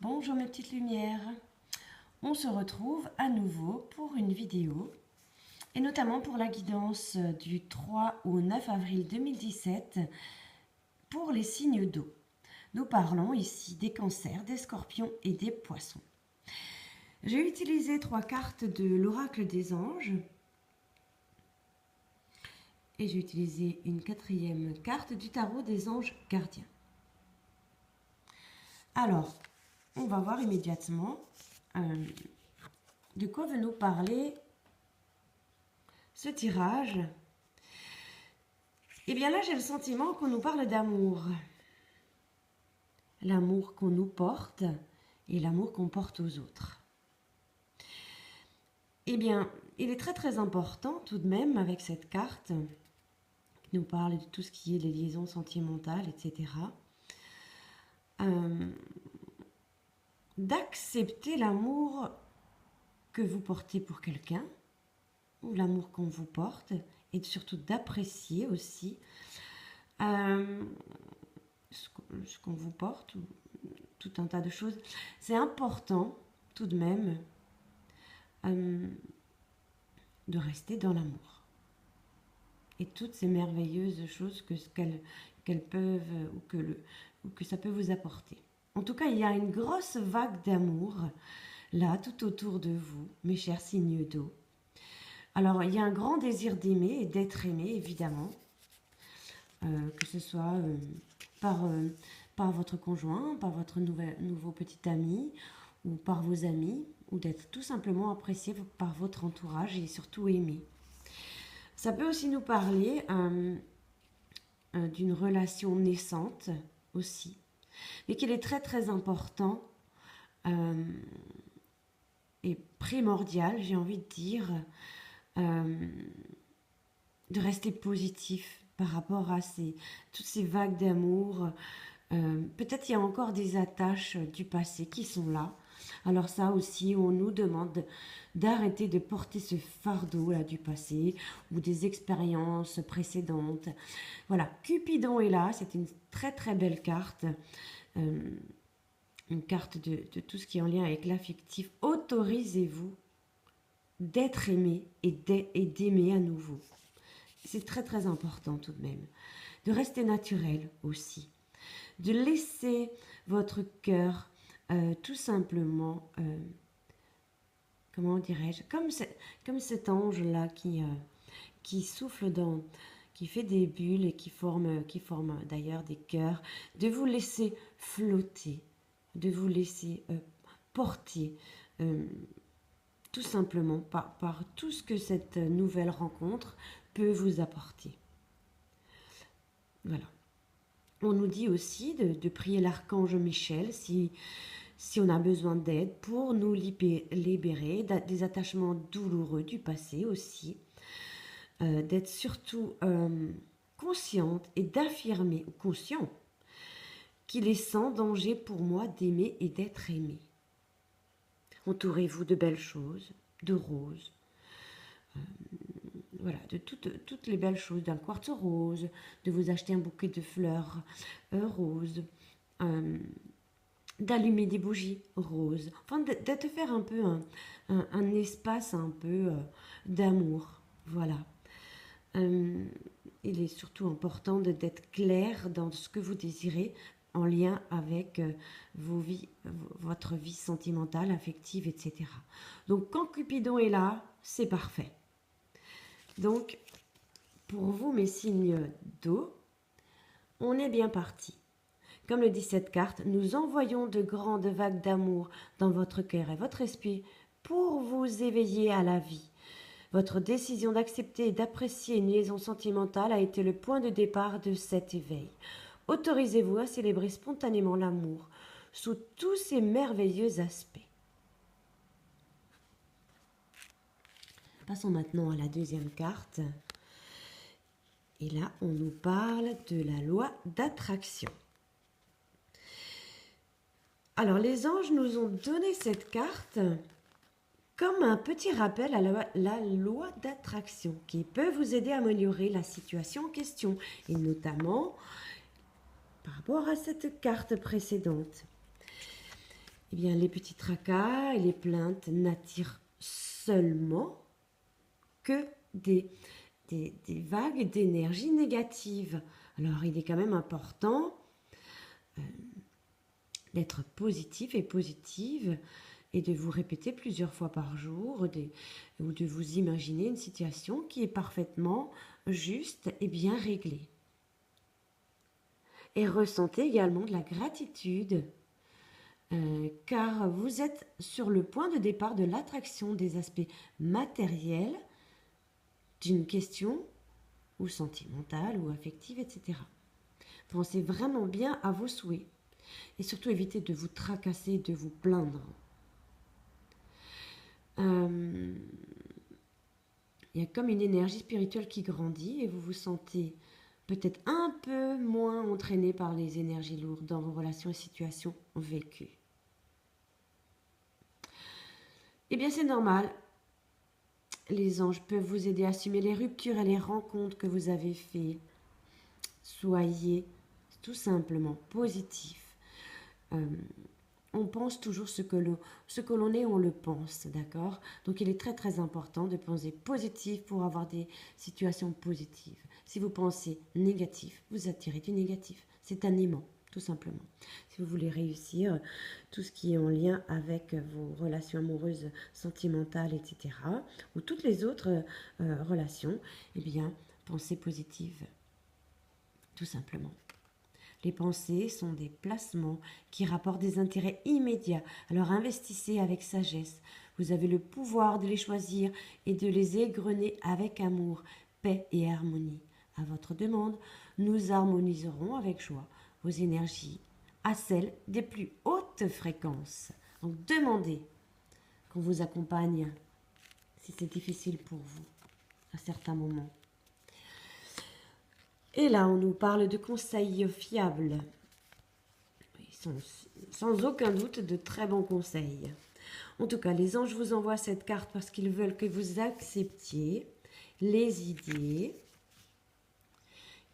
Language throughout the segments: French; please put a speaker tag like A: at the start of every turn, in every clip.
A: Bonjour mes petites lumières, on se retrouve à nouveau pour une vidéo et notamment pour la guidance du 3 au 9 avril 2017 pour les signes d'eau. Nous parlons ici des cancers, des scorpions et des poissons. J'ai utilisé 3 cartes de l'oracle des anges et j'ai utilisé une 4e carte du tarot des anges gardiens. Alors, on va voir immédiatement de quoi veut nous parler ce tirage. Et bien là, j'ai le sentiment qu'on nous parle d'amour. L'amour qu'on nous porte et l'amour qu'on porte aux autres. Eh bien, il est très important tout de même avec cette carte qui nous parle de tout ce qui est les liaisons sentimentales, etc. D'accepter l'amour que vous portez pour quelqu'un ou l'amour qu'on vous porte et surtout d'apprécier aussi ce qu'on vous porte ou tout un tas de choses. C'est important tout de même de rester dans l'amour et toutes ces merveilleuses choses qu'elles peuvent ou que ça peut vous apporter. En tout cas, il y a une grosse vague d'amour là tout autour de vous, mes chers signes d'eau. Alors, il y a un grand désir d'aimer et d'être aimé, évidemment, que ce soit par votre conjoint, par votre nouveau petit ami, ou par vos amis, ou d'être tout simplement apprécié par votre entourage et surtout aimé. Ça peut aussi nous parler d'une relation naissante aussi, mais qu'il est très important et primordial, j'ai envie de dire, de rester positif par rapport à toutes ces vagues d'amour. Peut-être il y a encore des attaches du passé qui sont là. Alors ça aussi, on nous demande d'arrêter de porter ce fardeau là du passé ou des expériences précédentes. Voilà, Cupidon est là, c'est une très belle carte. Une carte de tout ce qui est en lien avec l'affectif. Autorisez-vous d'être aimé et d'aimer à nouveau. C'est très important tout de même. De rester naturel aussi. De laisser votre cœur tout simplement, comment dirais-je, comme cet ange-là qui souffle qui fait des bulles et qui forme d'ailleurs des cœurs, de vous laisser flotter, de vous laisser porter, tout simplement par tout ce que cette nouvelle rencontre peut vous apporter. Voilà. On nous dit aussi de prier l'archange Michel si on a besoin d'aide pour nous libérer des attachements douloureux du passé aussi. D'être surtout consciente et d'affirmer, ou conscient, qu'il est sans danger pour moi d'aimer et d'être aimé. Entourez-vous de belles choses, de roses, voilà, de toutes les belles choses, d'un quartz rose, de vous acheter un bouquet de fleurs roses, d'allumer des bougies roses, enfin de te faire un peu un espace un peu d'amour, voilà. Il est surtout important d'être clair dans ce que vous désirez en lien avec votre vie sentimentale, affective, etc. Donc quand Cupidon est là, c'est parfait. Donc, pour vous, mes signes d'eau, on est bien parti. Comme le dit cette carte, nous envoyons de grandes vagues d'amour dans votre cœur et votre esprit pour vous éveiller à la vie. Votre décision d'accepter et d'apprécier une liaison sentimentale a été le point de départ de cet éveil. Autorisez-vous à célébrer spontanément l'amour sous tous ses merveilleux aspects. Passons maintenant à la deuxième carte. Et là, on nous parle de la loi d'attraction. Alors, les anges nous ont donné cette carte comme un petit rappel à la loi d'attraction qui peut vous aider à améliorer la situation en question, et notamment par rapport à cette carte précédente. eh bien, les petits tracas et les plaintes n'attirent seulement que des vagues d'énergie négative. Alors, il est quand même important d'être positif et positive et de vous répéter plusieurs fois par jour ou de vous imaginer une situation qui est parfaitement juste et bien réglée. Et ressentez également de la gratitude car vous êtes sur le point de départ de l'attraction des aspects matériels d'une question ou sentimentale ou affective, etc. Pensez vraiment bien à vos souhaits et surtout évitez de vous tracasser, de vous plaindre. Il y a comme une énergie spirituelle qui grandit et vous vous sentez peut-être un peu moins entraîné par les énergies lourdes dans vos relations et situations vécues. Eh bien, c'est normal. Les anges peuvent vous aider à assumer les ruptures et les rencontres que vous avez faites. Soyez tout simplement positif. On pense toujours ce que l'on est, on le pense, d'accord? Donc il est très très important de penser positif pour avoir des situations positives. Si vous pensez négatif, vous attirez du négatif. C'est un aimant, tout simplement. Si vous voulez réussir tout ce qui est en lien avec vos relations amoureuses, sentimentales, etc., ou toutes les autres relations, eh bien, pensez positive, tout simplement. Les pensées sont des placements qui rapportent des intérêts immédiats. Alors investissez avec sagesse. Vous avez le pouvoir de les choisir et de les égrener avec amour, paix et harmonie. À votre demande, nous harmoniserons avec joie vos énergies à celles des plus hautes fréquences. Donc demandez qu'on vous accompagne si c'est difficile pour vous à certains moments. Et là, on nous parle de conseils fiables. Ils sont sans aucun doute de très bons conseils. En tout cas, les anges vous envoient cette carte parce qu'ils veulent que vous acceptiez les idées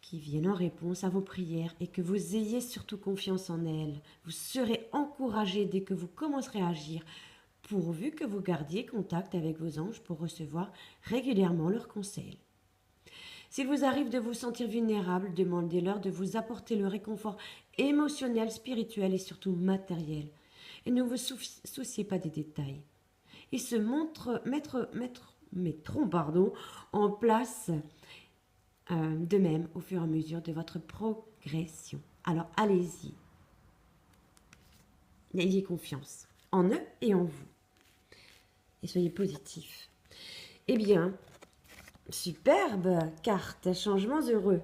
A: qui viennent en réponse à vos prières et que vous ayez surtout confiance en elles. Vous serez encouragé dès que vous commencerez à agir, pourvu que vous gardiez contact avec vos anges pour recevoir régulièrement leurs conseils. S'il vous arrive de vous sentir vulnérable, demandez-leur de vous apporter le réconfort émotionnel, spirituel et surtout matériel. Et ne vous souciez pas des détails. Ils se mettront en place d'eux-mêmes au fur et à mesure de votre progression. Alors allez-y. Ayez confiance en eux et en vous. Et soyez positifs. Eh bien, superbe carte, changements heureux.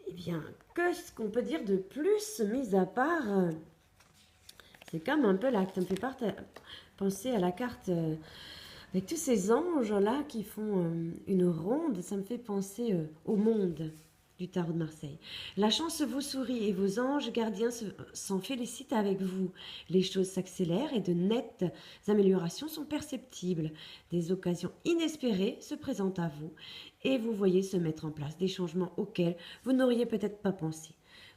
A: Eh bien, qu'est-ce qu'on peut dire de plus, mis à part... c'est comme un peu là, ça me fait penser à la carte avec tous ces anges-là qui font une ronde. Ça me fait penser au monde du tarot de Marseille. La chance vous sourit et vos anges gardiens s'en félicitent avec vous. Les choses s'accélèrent et de nettes améliorations sont perceptibles. Des occasions inespérées se présentent à vous et vous voyez se mettre en place des changements auxquels vous n'auriez peut-être pas pensé.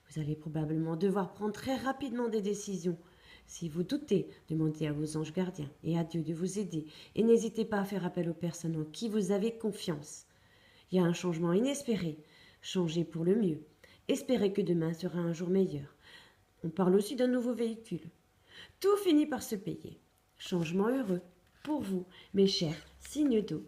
A: Vous allez probablement devoir prendre très rapidement des décisions. Si vous doutez, demandez à vos anges gardiens et à Dieu de vous aider et n'hésitez pas à faire appel aux personnes en qui vous avez confiance. Il y a un changement inespéré. Changez pour le mieux. Espérez que demain sera un jour meilleur. On parle aussi d'un nouveau véhicule. Tout finit par se payer. Changement heureux pour vous, mes chers signes d'eau.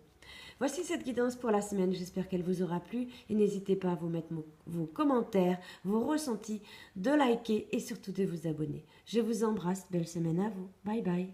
A: Voici cette guidance pour la semaine. J'espère qu'elle vous aura plu. Et n'hésitez pas à vous mettre vos commentaires, vos ressentis, de liker et surtout de vous abonner. Je vous embrasse. Belle semaine à vous. Bye bye.